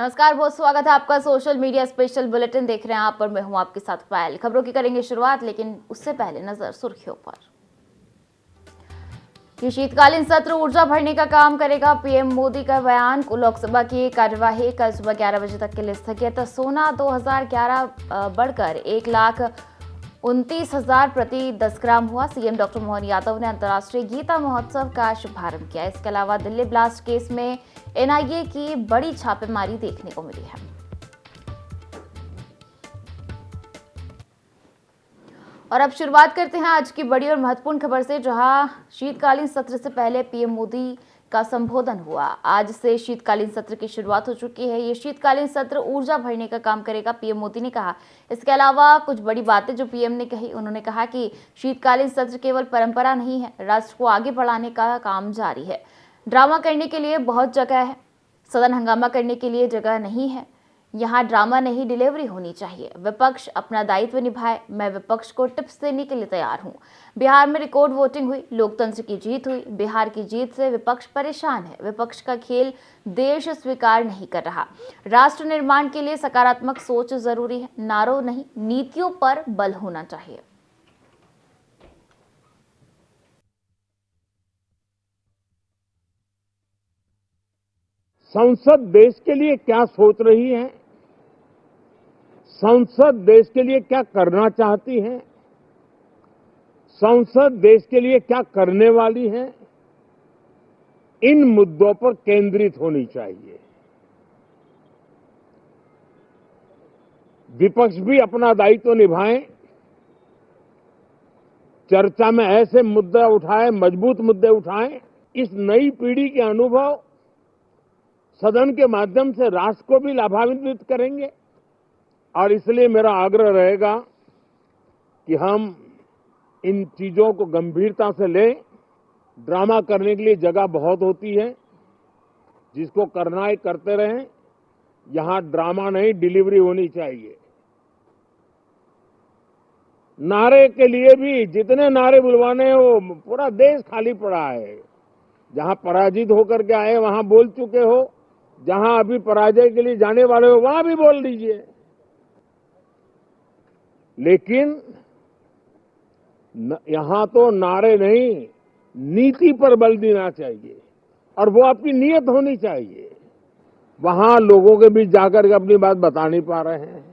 नमस्कार, बहुत स्वागत है आपका सोशल मीडिया स्पेशल बुलेटिन देख रहे हैं आप, और मैं हूं आपके साथ पायल। खबरों की करेंगे शुरुआत, लेकिन उससे पहले नजर सुर्खियों पर। ये शीतकालीन सत्र ऊर्जा भरने का काम करेगा, पीएम मोदी का बयान। लोकसभा की कार्यवाही कल सुबह 11 बजे तक के लिए स्थगित। सोना 2011 बढ़कर 1,29,000 प्रति 10 ग्राम हुआ। सीएम डॉक्टर मोहन यादव ने अंतर्राष्ट्रीय गीता महोत्सव का शुभारंभ किया। इसके अलावा दिल्ली ब्लास्ट केस में एनआईए की बड़ी छापेमारी देखने को मिली है। और अब शुरुआत करते हैं आज की बड़ी और महत्वपूर्ण खबर से, जहां शीतकालीन सत्र से पहले पीएम मोदी का संबोधन हुआ। आज से शीतकालीन सत्र की शुरुआत हो चुकी है। ये शीतकालीन सत्र ऊर्जा भरने का काम करेगा, पीएम मोदी ने कहा। इसके अलावा कुछ बड़ी बातें जो पीएम ने कही, उन्होंने कहा कि शीतकालीन सत्र केवल परंपरा नहीं है, राष्ट्र को आगे बढ़ाने का काम जारी है। ड्रामा करने के लिए बहुत जगह है, सदन हंगामा करने के लिए जगह नहीं है। यहाँ ड्रामा नहीं, डिलीवरी होनी चाहिए। विपक्ष अपना दायित्व निभाए। मैं विपक्ष को टिप्स देने के लिए तैयार हूँ। बिहार में रिकॉर्ड वोटिंग हुई, लोकतंत्र की जीत हुई। बिहार की जीत से विपक्ष परेशान है। विपक्ष का खेल देश स्वीकार नहीं कर रहा। राष्ट्र निर्माण के लिए सकारात्मक सोच जरूरी है, नारों नहीं, नीतियों पर बल होना चाहिए। संसद देश के लिए क्या सोच रही है, संसद देश के लिए क्या करना चाहती है, संसद देश के लिए क्या करने वाली है, इन मुद्दों पर केंद्रित होनी चाहिए। विपक्ष भी अपना दायित्व निभाएं, चर्चा में ऐसे मुद्दे उठाएं, मजबूत मुद्दे उठाएं। इस नई पीढ़ी के अनुभव सदन के माध्यम से राष्ट्र को भी लाभान्वित करेंगे, और इसलिए मेरा आग्रह रहेगा कि हम इन चीजों को गंभीरता से लें। ड्रामा करने के लिए जगह बहुत होती है, जिसको करना है करते रहें। यहां ड्रामा नहीं, डिलीवरी होनी चाहिए। नारे के लिए भी जितने नारे बुलवाने हैं, वो पूरा देश खाली पड़ा है। जहां पराजित होकर के आए वहां बोल चुके हो, जहां अभी पराजय के लिए जाने वाले हो वहां भी बोल दीजिए, लेकिन यहां तो नारे नहीं, नीति पर बल देना चाहिए, और वो आपकी नीयत होनी चाहिए। वहां लोगों के बीच जाकर के अपनी बात बता नहीं पा रहे हैं,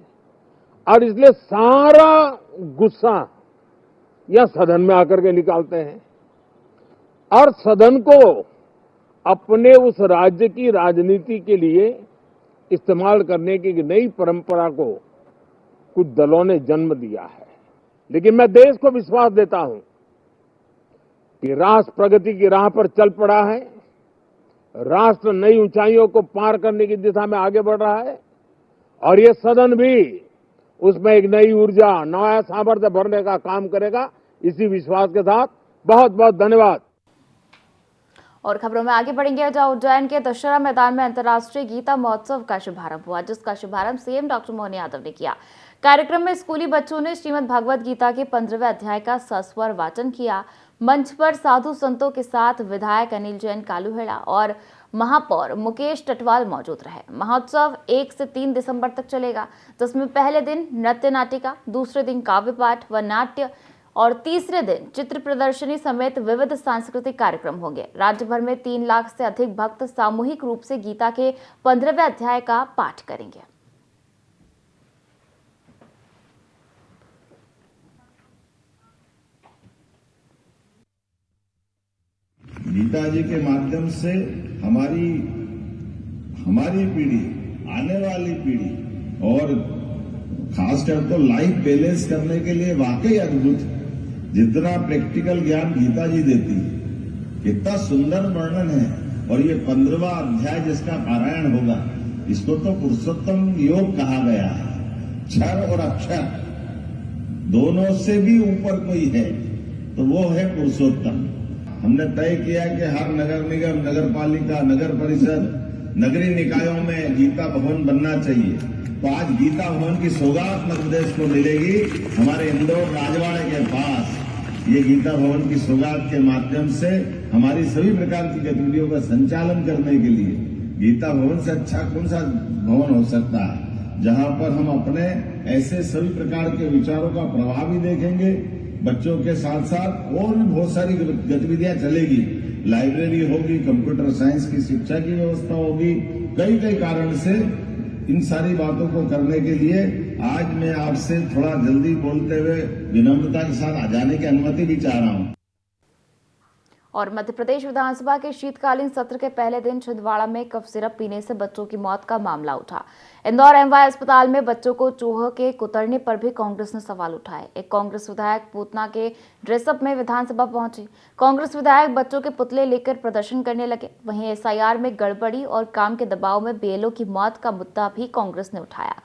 और इसलिए सारा गुस्सा या सदन में आकर के निकालते हैं, और सदन को अपने उस राज्य की राजनीति के लिए इस्तेमाल करने की नई परंपरा को कुछ दलों ने जन्म दिया है। लेकिन मैं देश को विश्वास देता हूं कि राष्ट्र प्रगति की राह पर चल पड़ा है। राष्ट्र नई ऊंचाइयों को पार करने की दिशा में आगे बढ़ रहा है, और ये सदन भी उसमें एक नई ऊर्जा, नया सामर्थ्य भरने का काम करेगा। इसी विश्वास के साथ बहुत बहुत धन्यवाद। और खबरों में आगे बढ़ेंगे, जहां उज्जैन के दशहरा मैदान में अंतर्राष्ट्रीय गीता महोत्सव का शुभारंभ हुआ, जिसका शुभारंभ सीएम डॉक्टर मोहन यादव ने किया। कार्यक्रम में स्कूली बच्चों ने श्रीमद् भागवत गीता के 15वें अध्याय का सस्वर वाचन किया। मंच पर साधु संतों के साथ विधायक अनिल जैन कालूहेड़ा और महापौर मुकेश टटवाल मौजूद रहे। महोत्सव 1 से 3 दिसंबर तक चलेगा, जिसमें पहले दिन नृत्य नाटिका, दूसरे दिन काव्य पाठ व नाट्य और तीसरे दिन चित्र प्रदर्शनी समेत विविध सांस्कृतिक कार्यक्रम होंगे। राज्य भर में 3 लाख से अधिक भक्त सामूहिक रूप से गीता के 15वें अध्याय का पाठ करेंगे। गीता जी के माध्यम से हमारी पीढ़ी, आने वाली पीढ़ी, और खासकर तो लाइफ बैलेंस करने के लिए वाकई अद्भुत है। जितना प्रैक्टिकल ज्ञान गीता जी देती है, कितना सुंदर वर्णन है। और ये 15वां अध्याय जिसका पारायण होगा, इसको तो पुरुषोत्तम योग कहा गया है। क्षर और अक्षर दोनों से भी ऊपर कोई है तो वो है पुरुषोत्तम। हमने तय किया कि हर नगर निगम, नगर पालिका, नगर परिषद, नगरीय निकायों में गीता भवन बनना चाहिए। तो आज गीता भवन की सौगात मध्य प्रदेश को मिलेगी। हमारे इंदौर राजवाड़े के पास ये गीता भवन की सौगात के माध्यम से हमारी सभी प्रकार की गतिविधियों का संचालन करने के लिए गीता भवन से अच्छा कौन सा भवन हो सकता है, जहां पर हम अपने ऐसे सभी प्रकार के विचारों का प्रभाव भी देखेंगे। बच्चों के साथ साथ और भी बहुत सारी गतिविधियां चलेगी, लाइब्रेरी होगी, कंप्यूटर साइंस की शिक्षा की व्यवस्था होगी। कई कई कारण से इन सारी बातों को करने के लिए आज मैं आपसे थोड़ा जल्दी बोलते हुए विनम्रता के साथ आ जाने की अनुमति भी चाह रहा हूं। और मध्य प्रदेश विधानसभा के शीतकालीन सत्र के पहले दिन छिंदवाड़ा में कफ सिरप पीने से बच्चों की मौत का मामला उठा। इंदौर एमवाय अस्पताल में बच्चों को चूहों के कुतरने पर भी कांग्रेस ने सवाल उठाए। एक कांग्रेस विधायक पूतना के ड्रेसअप में विधानसभा पहुंचे। कांग्रेस विधायक बच्चों के पुतले लेकर प्रदर्शन करने लगे। वहीं एसआईआर में गड़बड़ी और काम के दबाव में बीएलओ की मौत का मुद्दा भी कांग्रेस ने उठाया।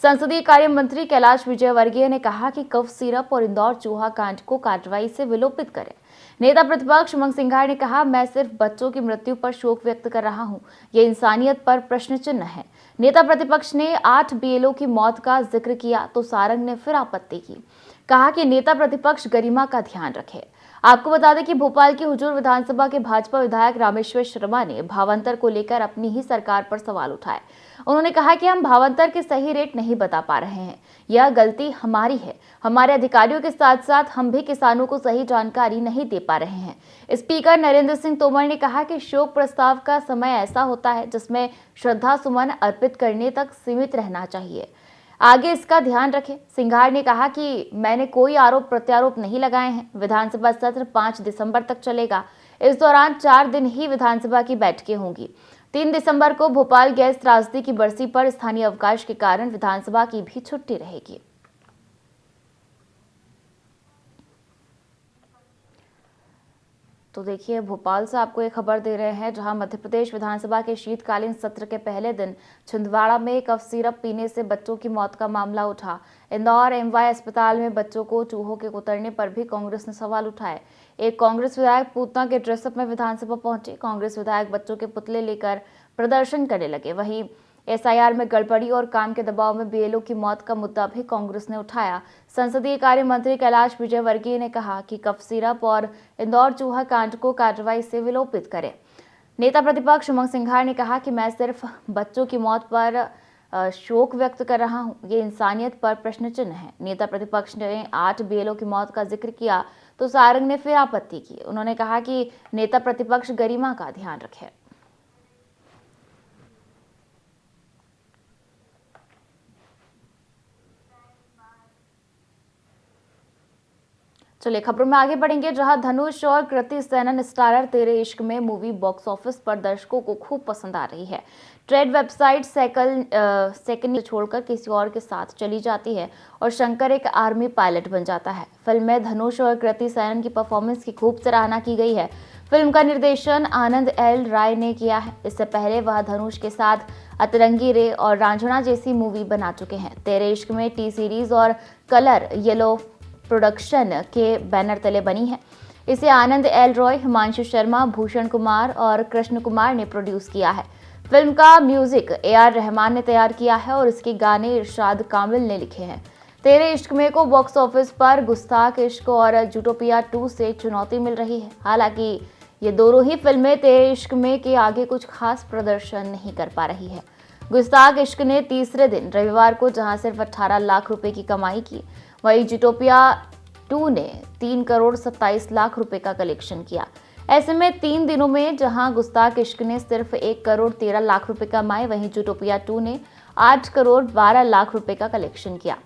संसदीय कार्य मंत्री कैलाश विजयवर्गीय ने कहा कि कफ सिरप और इंदौर चूहा कांड को कार्रवाई से विलोपित करें। नेता प्रतिपक्ष उमंग सिंघार ने कहा, मैं सिर्फ बच्चों की मृत्यु पर शोक व्यक्त कर रहा हूं, ये इंसानियत पर प्रश्न चिन्ह है। नेता प्रतिपक्ष ने 8 बीएलओ की मौत का जिक्र किया तो सारंग ने फिर आपत्ति की, कहा कि नेता प्रतिपक्ष गरिमा का ध्यान रखे। आपको बता दें कि भोपाल की हुजूर विधानसभा के भाजपा विधायक रामेश्वर शर्मा ने भावांतर को लेकर अपनी ही सरकार पर सवाल उठाए। उन्होंने कहा कि हम भावांतर के सही रेट नहीं बता पा रहे हैं, यह गलती हमारी है। हमारे अधिकारियों के साथ साथ हम भी किसानों को सही जानकारी नहीं दे पा रहे हैं। स्पीकर नरेंद्र सिंह तोमर ने कहा कि शोक प्रस्ताव का समय ऐसा होता है जिसमें श्रद्धा सुमन अर्पित करने तक सीमित रहना चाहिए, आगे इसका ध्यान रखें। सिंघार ने कहा कि मैंने कोई आरोप प्रत्यारोप नहीं लगाए हैं। विधानसभा सत्र 5 दिसंबर तक चलेगा। इस दौरान 4 दिन ही विधानसभा की बैठकें होंगी। 3 दिसंबर को भोपाल गैस त्रासदी की बरसी पर स्थानीय अवकाश के कारण विधानसभा की भी छुट्टी रहेगी। तो देखिए, भोपाल से आपको एक खबर दे रहे हैं, जहां मध्य प्रदेश विधानसभा के शीतकालीन सत्र के पहले दिन छिंदवाड़ा में कफ सिरप पीने से बच्चों की मौत का मामला उठा। इंदौर एमवाय अस्पताल में बच्चों को चूहों के कुतरने पर भी कांग्रेस ने सवाल उठाए। एक कांग्रेस विधायक पूतना के ड्रेसअप में विधानसभा पहुंचे। कांग्रेस विधायक बच्चों के पुतले लेकर प्रदर्शन करने लगे। वहीं एसआईआर में गड़बड़ी और काम के दबाव में बीएलओ की मौत का मुद्दा भी कांग्रेस ने उठाया। संसदीय कार्य मंत्री कैलाश विजयवर्गीय ने कहा कि कफ सिरप और इंदौर चूहा कांड को कार्रवाई से विलोपित करें। नेता प्रतिपक्ष उमंग सिंघार ने कहा कि मैं सिर्फ बच्चों की मौत पर शोक व्यक्त कर रहा हूं, ये इंसानियत पर प्रश्न चिन्ह है। नेता प्रतिपक्ष ने 8 बीएलओ की मौत का जिक्र किया तो सारंग ने फिर आपत्ति की। उन्होंने कहा कि नेता प्रतिपक्ष गरिमा का ध्यान रखे। चलिए खबरों में आगे बढ़ेंगे, जहां धनुष और कृति सेनन स्टारर तेरे इश्क में मूवी बॉक्स ऑफिस पर दर्शकों को खूब पसंद आ रही है। ट्रेड वेबसाइट सेकंड छोड़कर किसी और के साथ चली जाती है और शंकर एक आर्मी पायलट बन जाता है। फिल्म में धनुष और कृति सेनन की परफॉर्मेंस की खूब सराहना की गई है। फिल्म का निर्देशन आनंद एल राय ने किया है। इससे पहले वह धनुष के साथ अतरंगी रे और रांझना जैसी मूवी बना चुके हैं। तेरे इश्क में टी सीरीज और कलर येलो प्रोडक्शन के बैनर तले बनी है। इसे आनंद एल रॉय, हिमांशु शर्मा, भूषण कुमार और कृष्ण कुमार ने प्रोड्यूस किया है। फिल्म का म्यूजिक AR रहमान ने तैयार किया है और इसके गाने इरशाद कामिल ने लिखे हैं। तेरे इश्क में को बॉक्स ऑफिस पर गुस्ताख इश्क और जूटोपिया 2 से चुनौती मिल रही है। हालांकि ये दोनों ही फिल्में तेरे इश्क में के आगे कुछ खास प्रदर्शन नहीं कर पा रही है। गुस्ताख इश्क ने तीसरे दिन रविवार को जहां सिर्फ 18 लाख रुपए की कमाई की, वहीं जूटोपिया 2 ने 3 करोड़ 27 लाख रुपए का कलेक्शन किया। ऐसे में 3 दिनों में जहां गुस्ताख इश्क ने सिर्फ 1 करोड़ 13 लाख रुपए कमाए, वहीं जूटोपिया 2 ने 8 करोड़ 12 लाख रुपए का कलेक्शन किया।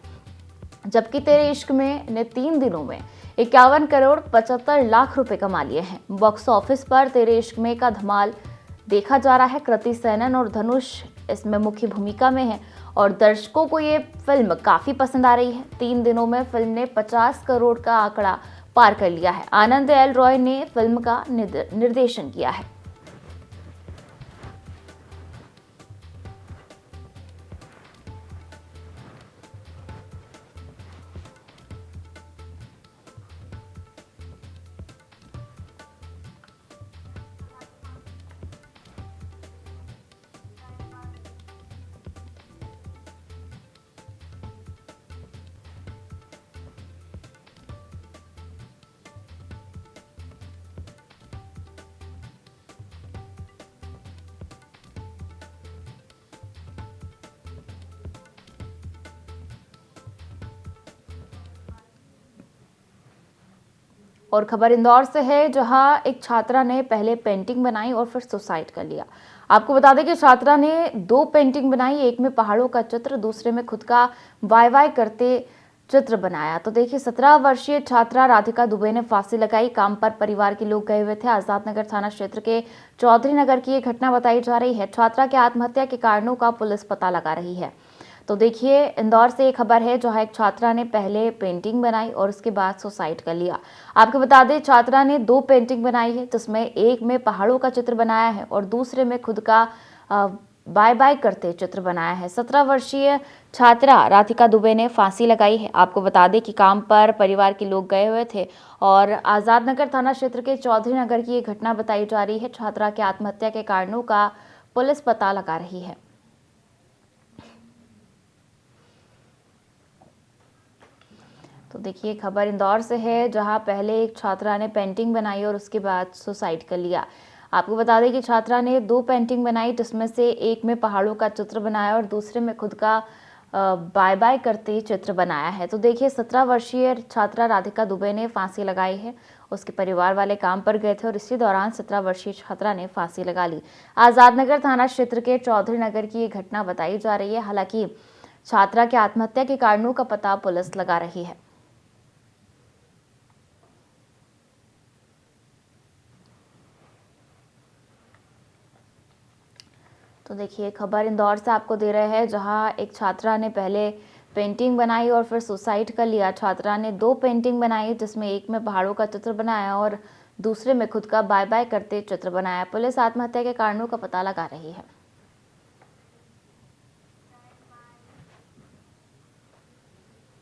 जबकि तेरे इश्क में ने 3 दिनों में 51 करोड़ 75 लाख रुपए कमा लिए हैं। बॉक्स ऑफिस पर तेरे इश्क में का धमाल देखा जा रहा है। कृति सेनन और धनुष इसमें मुख्य भूमिका में है और दर्शकों को ये फिल्म काफी पसंद आ रही है। 3 दिनों में फिल्म ने 50 करोड़ का आंकड़ा पार कर लिया है। आनंद एल रॉय ने फिल्म का निर्देशन किया है। और खबर इंदौर से है, जहां एक छात्रा ने पहले पेंटिंग बनाई और फिर सुसाइड कर लिया। आपको बता दें कि छात्रा ने 2 पेंटिंग बनाई, एक में पहाड़ों का चित्र, दूसरे में खुद का वाई वाई करते चित्र बनाया। तो देखिए 17 वर्षीय छात्रा राधिका दुबे ने फांसी लगाई। काम पर परिवार के लोग गए हुए थे। आजाद नगर थाना क्षेत्र के चौधरी नगर की ये घटना बताई जा रही है। छात्रा के आत्महत्या के कारणों का पुलिस पता लगा रही है। तो देखिए इंदौर से एक खबर है, जहां एक छात्रा ने पहले पेंटिंग बनाई और उसके बाद सुसाइड कर लिया। आपको बता दें छात्रा ने 2 पेंटिंग बनाई है, जिसमें एक में पहाड़ों का चित्र बनाया है और दूसरे में खुद का बाय बाय करते चित्र बनाया है। 17 वर्षीय छात्रा राधिका दुबे ने फांसी लगाई है। आपको बता दें कि काम पर परिवार के लोग गए हुए थे और आजाद नगर थाना क्षेत्र के चौधरी नगर की ये घटना बताई जा रही है। छात्रा के आत्महत्या के कारणों का पुलिस पता लगा रही है। तो देखिए खबर इंदौर से है, जहां पहले एक छात्रा ने पेंटिंग बनाई और उसके बाद सुसाइड कर लिया। आपको बता दें कि छात्रा ने 2 पेंटिंग बनाई, जिसमें से एक में पहाड़ों का चित्र बनाया और दूसरे में खुद का बाय बाय करते चित्र बनाया है। तो देखिए 17 वर्षीय छात्रा राधिका दुबे ने फांसी लगाई है। उसके परिवार वाले काम पर गए थे और इसी दौरान 17 वर्षीय छात्रा ने फांसी लगा ली। आजाद नगर थाना क्षेत्र के चौधरी नगर की ये घटना बताई जा रही है। हालांकि छात्रा के आत्महत्या के कारणों का पता पुलिस लगा रही है। तो देखिए खबर इंदौर से आपको दे रहे हैं, जहां एक छात्रा ने पहले पेंटिंग बनाई और फिर सुसाइड कर लिया। छात्रा ने 2 पेंटिंग बनाई, जिसमें एक में पहाड़ों का चित्र बनाया और दूसरे में खुद का बाय बाय करते चित्र बनाया। पुलिस आत्महत्या के कारणों का पता लगा रही है।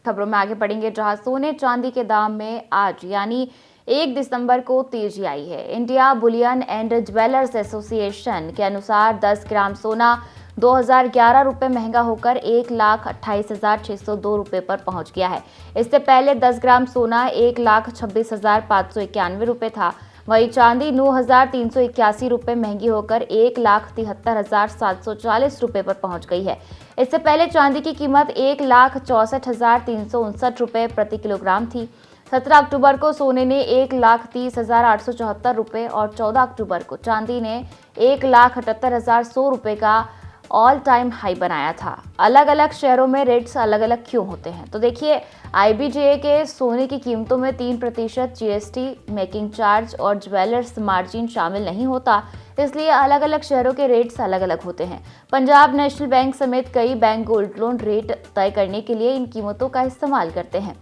खबरों में आगे बढ़ेंगे, जहां सोने चांदी के दाम में आज यानी 1 दिसंबर को तेजी आई है। India Boolean and jewellers association के अनुसार 10 ग्राम सोना 2011 रुपये महंगा होकर 1,28,602 रुपये पर पहुंच गया है। इससे पहले 10 ग्राम सोना 1,26,591 रुपये था। वहीं चांदी 9,381 रुपये महंगी होकर 1,73,740 रुपये पर पहुंच गई है। इससे पहले चांदी की कीमत 1,64,359 रुपये प्रति किलोग्राम थी। 17 अक्टूबर को सोने ने 1,30,874 रुपये और 14 अक्टूबर को चांदी ने 1,78,100 रुपये का ऑल टाइम हाई बनाया था। अलग अलग शहरों में रेट्स अलग अलग क्यों होते हैं? तो देखिए IBJA के सोने की कीमतों में 3% GST, मेकिंग चार्ज और ज्वेलर्स मार्जिन शामिल नहीं होता, इसलिए अलग अलग शहरों के रेट्स अलग अलग होते हैं। पंजाब नेशनल बैंक समेत कई बैंक गोल्ड लोन रेट तय करने के लिए इन कीमतों का इस्तेमाल करते हैं।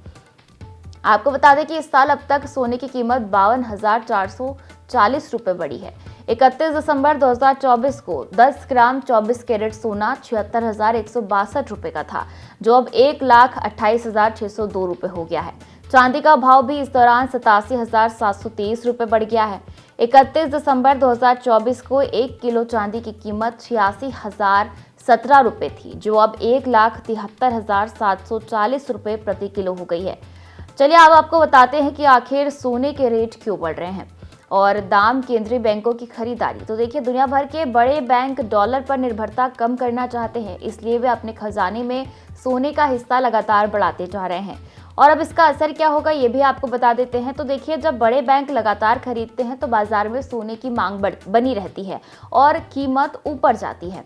आपको बता दें कि इस साल अब तक सोने की कीमत 52,440 रुपये बढ़ी है। 31 दिसंबर 2024 को 10 ग्राम 24 कैरेट सोना 76,162 रुपये का था, जो अब 1,28,602 रुपये हो गया है। चांदी का भाव भी इस दौरान 87,723 रुपये बढ़ गया है। 31 दिसंबर 2024 को 1 किलो चांदी की कीमत 86,017 रुपये थी, जो अब 1,73,740 रुपये प्रति किलो हो गई है। चलिए अब आपको बताते हैं कि आखिर सोने के रेट क्यों बढ़ रहे हैं और दाम केंद्रीय बैंकों की खरीदारी। तो देखिए दुनिया भर के बड़े बैंक डॉलर पर निर्भरता कम करना चाहते हैं, इसलिए वे अपने खजाने में सोने का हिस्सा लगातार बढ़ाते जा रहे हैं। और अब इसका असर क्या होगा ये भी आपको बता देते हैं। तो देखिए जब बड़े बैंक लगातार खरीदते हैं तो बाजार में सोने की मांग बनी रहती है और कीमत ऊपर जाती है।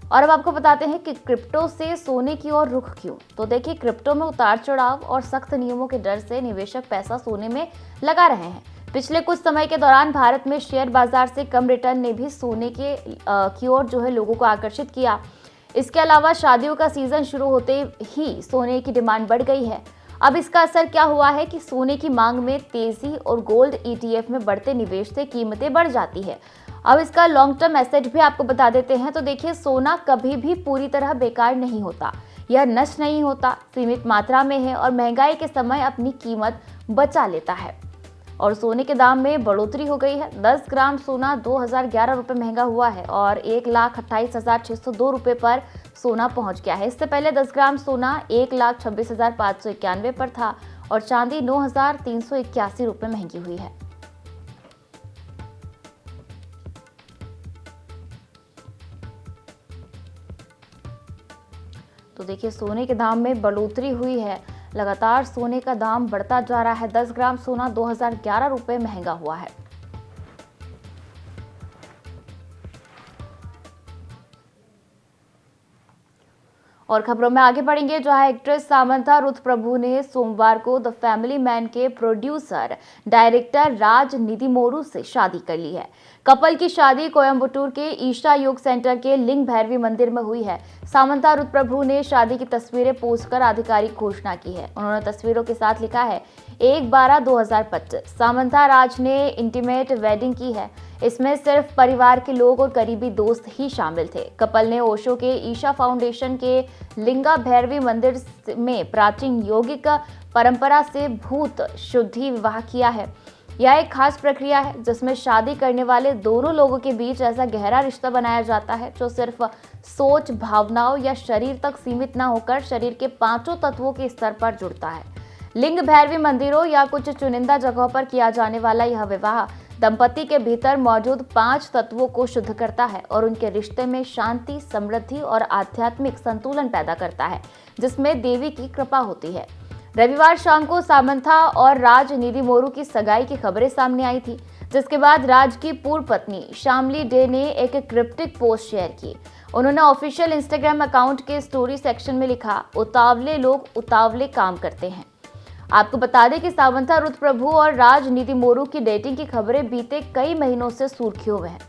और अब आपको बताते हैं कि क्रिप्टो से सोने की ओर रुख क्यों। तो देखिए क्रिप्टो में उतार चढ़ाव और सख्त नियमों के डर से निवेशक पैसा सोने में लगा रहे हैं। पिछले कुछ समय के दौरान भारत में शेयर बाजार से कम रिटर्न ने भी सोने की ओर जो है लोगों को आकर्षित किया। इसके अलावा शादियों का सीजन शुरू होते ही सोने की डिमांड बढ़ गई है। अब इसका असर क्या हुआ है कि सोने की मांग में तेजी और गोल्ड ETF में बढ़ते निवेश से कीमतें बढ़ जाती है। अब इसका लॉन्ग टर्म एसेट भी आपको बता देते हैं। तो देखिए सोना कभी भी पूरी तरह बेकार नहीं होता, यह नष्ट नहीं होता, सीमित मात्रा में है और महंगाई के समय अपनी कीमत बचा लेता है। और सोने के दाम में बढ़ोतरी हो गई है। 10 ग्राम सोना 2011 रुपये महंगा हुआ है और 1,28,602 रुपये पर सोना पहुंच गया है। इससे पहले 10 ग्राम सोना 1,26,591 पर था और चांदी 9,381 रुपये महंगी हुई है। तो देखिए सोने के दाम में बढ़ोतरी हुई है। लगातार सोने का दाम बढ़ता जा रहा है। 10 ग्राम सोना 2011 रुपए महंगा हुआ है। और खबरों में आगे बढ़ेंगे, जहां एक्ट्रेस सामंथा रुथ प्रभु ने सोमवार को द फैमिली मैन के प्रोड्यूसर डायरेक्टर राज निधिमोरू से शादी कर ली है। कपल की शादी कोयम्बटूर के ईशा योग सेंटर के लिंग भैरवी मंदिर में हुई है। सामंथा रुथ प्रभु ने शादी की तस्वीरें पोस्ट कर आधिकारिक घोषणा की है। उन्होंने तस्वीरों के साथ लिखा है 1/12/2025। सामंथा राज ने इंटीमेट वेडिंग की है। इसमें सिर्फ परिवार के लोग और करीबी दोस्त ही शामिल थे। कपल ने ओशो के ईशा फाउंडेशन के लिंगा भैरवी मंदिर में प्राचीन यौगिक परंपरा से भूत शुद्धि विवाह किया है। यह एक खास प्रक्रिया है जिसमें शादी करने वाले दोनों लोगों के बीच ऐसा गहरा रिश्ता बनाया जाता है जो सिर्फ सोच, भावनाओं या शरीर तक सीमित न होकर शरीर के 5 तत्वों के स्तर पर जुड़ता है। लिंग भैरवी मंदिरों या कुछ चुनिंदा जगहों पर किया जाने वाला यह विवाह दंपति के भीतर मौजूद 5 तत्वों को शुद्ध करता है और उनके रिश्ते में शांति, समृद्धि और आध्यात्मिक संतुलन पैदा करता है, जिसमें देवी की कृपा होती है। रविवार शाम को सामंथा और राज निधिमोरू की सगाई की खबरें सामने आई थी, जिसके बाद राज की पूर्व पत्नी शामली डे ने एक क्रिप्टिक पोस्ट शेयर की। उन्होंने ऑफिशियल इंस्टाग्राम अकाउंट के स्टोरी सेक्शन में लिखा, उतावले लोग उतावले काम करते हैं। आपको बता दें कि सामंथा रुथ प्रभु और राज निधिमोरू की डेटिंग की खबरें बीते कई महीनों से सुर्खियों में हैं।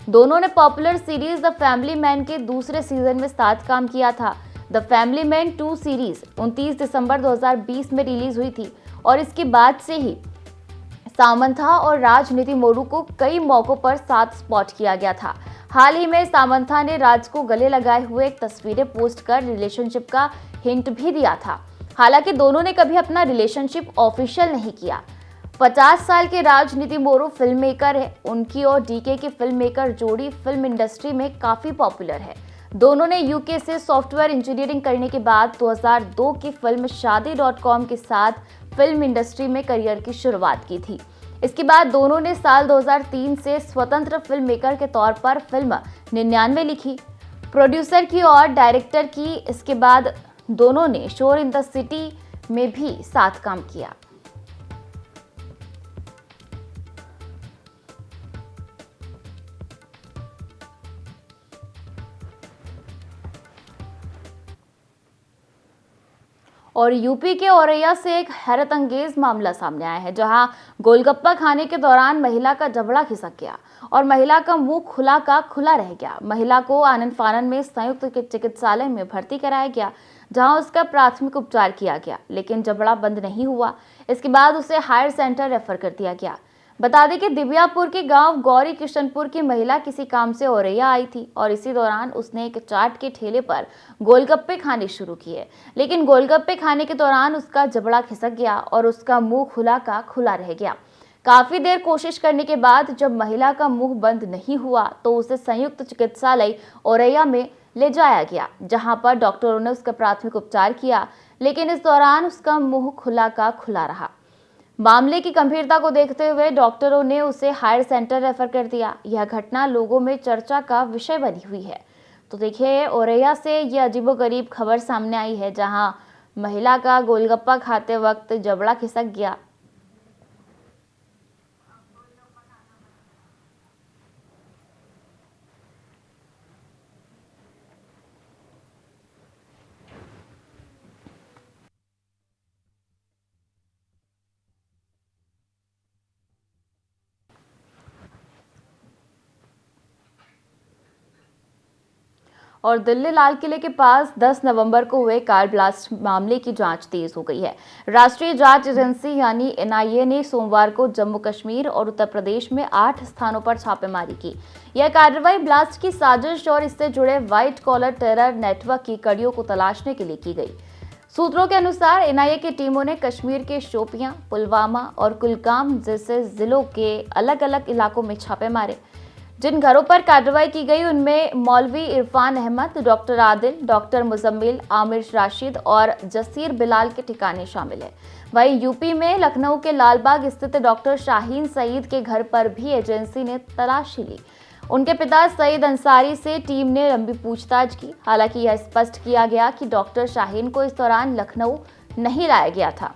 दोनों ने popular series the family man के दूसरे सीजन में साथ काम किया था। द फैमिली मैन 2 सीरीज 29 दिसंबर 2020 में रिलीज हुई थी और इसके बाद से ही सामंथा और राज निधिमोरू को कई मौकों पर साथ स्पॉट किया गया था। हाल ही में सामंथा ने राज को गले लगाए हुए एक तस्वीरें पोस्ट कर रिलेशनशिप का हिंट भी दिया था। हालांकि दोनों ने कभी अपना रिलेशनशिप ऑफिशियल नहीं किया। 50 साल के राज निधिमोरू फिल्म मेकर है। उनकी और डीके की फिल्म मेकर जोड़ी फिल्म इंडस्ट्री में काफी पॉपुलर है। दोनों ने यूके से सॉफ्टवेयर इंजीनियरिंग करने के बाद 2002 की फिल्म शादी.com के साथ फिल्म इंडस्ट्री में करियर की शुरुआत की थी। इसके बाद दोनों ने साल 2003 से स्वतंत्र फिल्म मेकर के तौर पर फिल्म 99 लिखी, प्रोड्यूसर की और डायरेक्टर की। इसके बाद दोनों ने शोर इन द सिटी में भी साथ काम किया। और यूपी के औरैया से एक हैरत अंगेज मामला सामने आया है, जहां गोलगप्पा खाने के दौरान महिला का जबड़ा खिसक गया और महिला का मुंह खुला का खुला रह गया। महिला को आनन फानन में संयुक्त चिकित्सालय में भर्ती कराया गया, जहां उसका प्राथमिक उपचार किया गया, लेकिन जबड़ा बंद नहीं हुआ। इसके बाद उसे हायर सेंटर रेफर कर दिया गया। बता दें कि दिव्यापुर के गांव गौरी किशनपुर की महिला किसी काम से औरैया आई थी और इसी दौरान उसने एक चाट के ठेले पर गोलगप्पे खाने शुरू किए, लेकिन गोलगप्पे खाने के दौरान उसका जबड़ा खिसक गया और उसका मुंह खुला का खुला रह गया। काफी देर कोशिश करने के बाद जब महिला का मुंह बंद नहीं हुआ तो उसे संयुक्त चिकित्सालय औरैया में ले जाया गया, जहां पर डॉक्टरों ने उसका प्राथमिक उपचार किया, लेकिन इस दौरान उसका मुंह खुला का खुला रहा। मामले की गंभीरता को देखते हुए डॉक्टरों ने उसे हायर सेंटर रेफर कर दिया। यह घटना लोगों में चर्चा का विषय बनी हुई है। तो देखिए, औरैया से यह अजीबोगरीब खबर सामने आई है, जहां महिला का गोलगप्पा खाते वक्त जबड़ा खिसक गया। और दिल्ली लाल किले के पास 10 नवंबर को हुए कार ब्लास्ट मामले की जांच तेज हो गई है। राष्ट्रीय जांच एजेंसी यानी एनआईए ने सोमवार को जम्मू कश्मीर और उत्तर प्रदेश में 8 स्थानों पर छापेमारी की। यह कार्रवाई ब्लास्ट की साजिश और इससे जुड़े व्हाइट कॉलर टेरर नेटवर्क की कड़ियों को तलाशने के लिए की गई। सूत्रों के अनुसार एनआईए की टीमों ने कश्मीर के शोपियां, पुलवामा और कुलगाम जैसे जिलों के अलग अलग इलाकों में छापे मारे। जिन घरों पर कार्रवाई की गई उनमें मौलवी इरफान अहमद, डॉक्टर आदिल, डॉक्टर मुजम्मिल, आमिर राशिद और जसीर बिलाल के ठिकाने शामिल है। वहीं यूपी में लखनऊ के लालबाग स्थित डॉक्टर शाहीन सईद के घर पर भी एजेंसी ने तलाशी ली। उनके पिता सईद अंसारी से टीम ने लंबी पूछताछ की। हालांकि यह स्पष्ट किया गया कि डॉक्टर शाहीन को इस दौरान लखनऊ नहीं लाया गया था।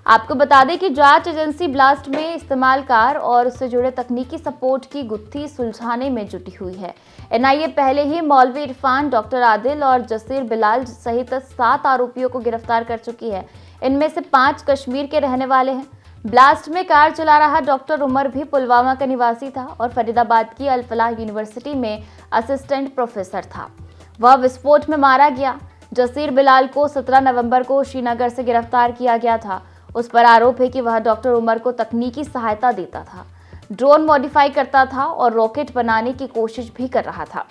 आपको बता दें कि जांच एजेंसी ब्लास्ट में इस्तेमाल कार और उससे जुड़े तकनीकी सपोर्ट की गुत्थी सुलझाने में जुटी हुई है। एनआईए पहले ही मौलवी इरफान, डॉक्टर आदिल और जसीर बिलाल सहित 7 आरोपियों को गिरफ्तार कर चुकी है। इनमें से 5 कश्मीर के रहने वाले हैं। ब्लास्ट में कार चला रहा डॉक्टर उमर भी पुलवामा का निवासी था और फरीदाबाद की अल फलाह यूनिवर्सिटी में असिस्टेंट प्रोफेसर था। वह विस्फोट में मारा गया। जसीर बिलाल को 17 नवंबर को श्रीनगर से गिरफ्तार किया गया था। उस पर आरोप है कि वह डॉक्टर उमर को तकनीकी सहायता देता था, ड्रोन मॉडिफाई करता था और रॉकेट बनाने की कोशिश भी कर रहा था।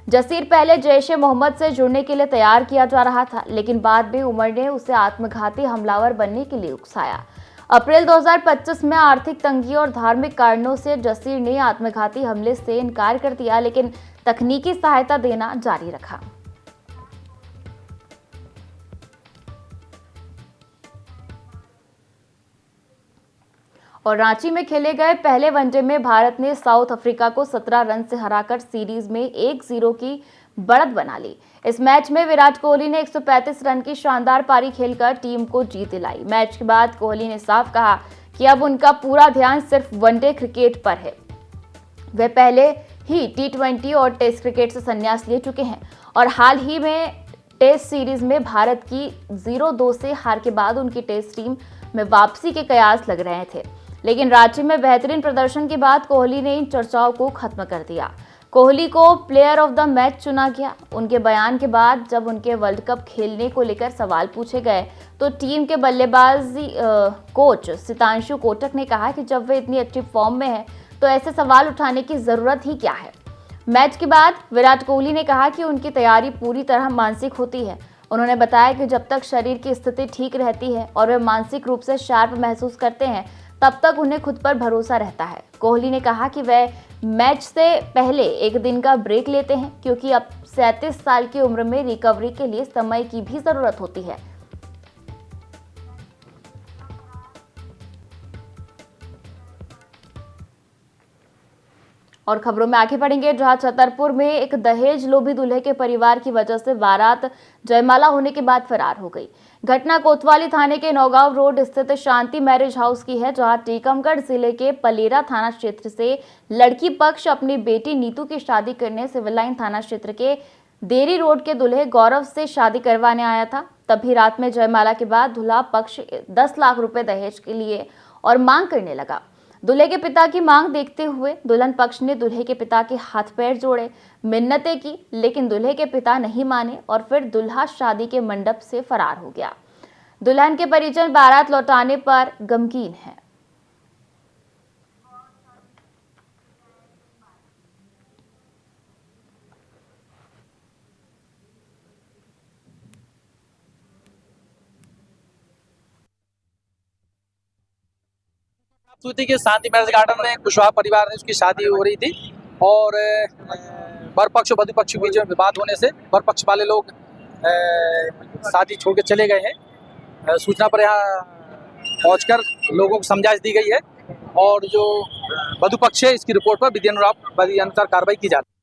जसीर पहले जैश ए मोहम्मद से जुड़ने के लिए तैयार किया जा रहा था, लेकिन बाद में उमर ने उसे आत्मघाती हमलावर बनने के लिए उकसाया। अप्रैल 2025 में आर्थिक तंगी और धार्मिक कारणों से जसीर ने आत्मघाती हमले से इनकार कर दिया, लेकिन तकनीकी सहायता देना जारी रखा। और रांची में खेले गए पहले वनडे में भारत ने साउथ अफ्रीका को 17 रन से हराकर सीरीज में 1-0 की बढ़त बना ली। इस मैच में विराट कोहली ने 135 रन की शानदार पारी खेलकर टीम को जीत दिलाई। मैच के बाद कोहली ने साफ कहा कि अब उनका पूरा ध्यान सिर्फ वनडे क्रिकेट पर है। वे पहले ही T20 और टेस्ट क्रिकेट से संन्यास ले चुके हैं और हाल ही में टेस्ट सीरीज में भारत की 0-2 से हार के बाद उनकी टेस्ट टीम में वापसी के कयास लग रहे थे, लेकिन रांची में बेहतरीन प्रदर्शन के बाद कोहली ने इन चर्चाओं को खत्म कर दिया। कोहली को प्लेयर ऑफ द मैच चुना गया। उनके बयान के बाद जब उनके वर्ल्ड कप खेलने को लेकर सवाल पूछे गए तो टीम के बल्लेबाजी कोच सितांशु कोटक ने कहा कि जब वे इतनी अच्छी फॉर्म में हैं तो ऐसे सवाल उठाने की जरूरत ही क्या है। मैच के बाद विराट कोहली ने कहा कि उनकी तैयारी पूरी तरह मानसिक होती है। उन्होंने बताया कि जब तक शरीर की स्थिति ठीक रहती है और वे मानसिक रूप से शार्प महसूस करते हैं तब तक उन्हें खुद पर भरोसा रहता है। कोहली ने कहा कि वे मैच से पहले एक दिन का ब्रेक लेते हैं क्योंकि अब 37 साल की उम्र में रिकवरी के लिए समय की भी जरूरत होती है। और खबरों में आगे बढ़ेंगे, जहां छतरपुर में एक दहेज लोभी दूल्हे के परिवार की वजह से बारात जयमाला होने के बाद फरार हो गई। घटना कोतवाली थाने के नौगांव रोड स्थित शांति मैरिज हाउस की है, जहां टीकमगढ़ जिले के पलेरा थाना क्षेत्र से लड़की पक्ष अपनी बेटी नीतू की शादी करने सिविल लाइन थाना क्षेत्र के देरी रोड के दूल्हे गौरव से शादी करवाने आया था। तभी रात में जयमाला के बाद दूल्हा पक्ष 10 लाख रुपए दहेज के लिए और मांग करने लगा। दूल्हे के पिता की मांग देखते हुए दुल्हन पक्ष ने दूल्हे के पिता के हाथ पैर जोड़े, मिन्नतें की, लेकिन दूल्हे के पिता नहीं माने और फिर दूल्हा शादी के मंडप से फरार हो गया। दुल्हन के परिजन बारात लौटाने पर गमगीन हैं। हुई थी कि शांति मैरिज गार्डन में कुशवाहा परिवार ने उसकी शादी हो रही थी और वर पक्ष और वधु पक्ष के बीच में विवाद होने से वर पक्ष वाले लोग शादी छोड़ के चले गए हैं। सूचना पर यहाँ पहुंचकर लोगों को समझाइश दी गई है और जो वधु पक्ष है इसकी रिपोर्ट पर विधि अनुसार कार्रवाई की जाती है।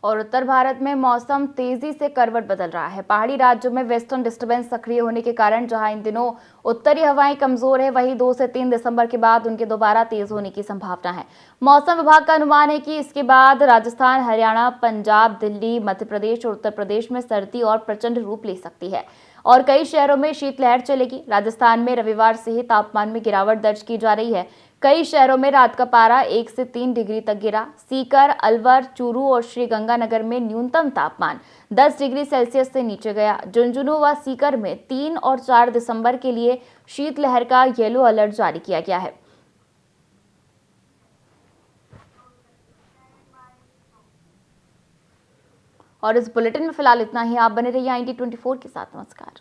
और उत्तर भारत में मौसम तेजी से करवट बदल रहा है। पहाड़ी राज्यों में वेस्टर्न डिस्टर्बेंस सक्रिय होने के कारण जहां इन दिनों उत्तरी हवाएं कमजोर है, वहीं 2 से 3 दिसंबर के बाद उनके दोबारा तेज होने की संभावना है। मौसम विभाग का अनुमान है कि इसके बाद राजस्थान, हरियाणा, पंजाब, दिल्ली, मध्य प्रदेश और उत्तर प्रदेश में सर्दी और प्रचंड रूप ले सकती है और कई शहरों में शीतलहर चलेगी। राजस्थान में रविवार से ही तापमान में गिरावट दर्ज की जा रही है। कई शहरों में रात का पारा 1 से 3 डिग्री तक गिरा। सीकर, अलवर, चूरू और श्रीगंगानगर में न्यूनतम तापमान 10 डिग्री सेल्सियस से नीचे गया। झुंझुनू व सीकर में 3 और 4 दिसंबर के लिए शीतलहर का येलो अलर्ट जारी किया गया है। और इस बुलेटिन में फिलहाल इतना ही। आप बने रहिए IND24 के साथ। नमस्कार।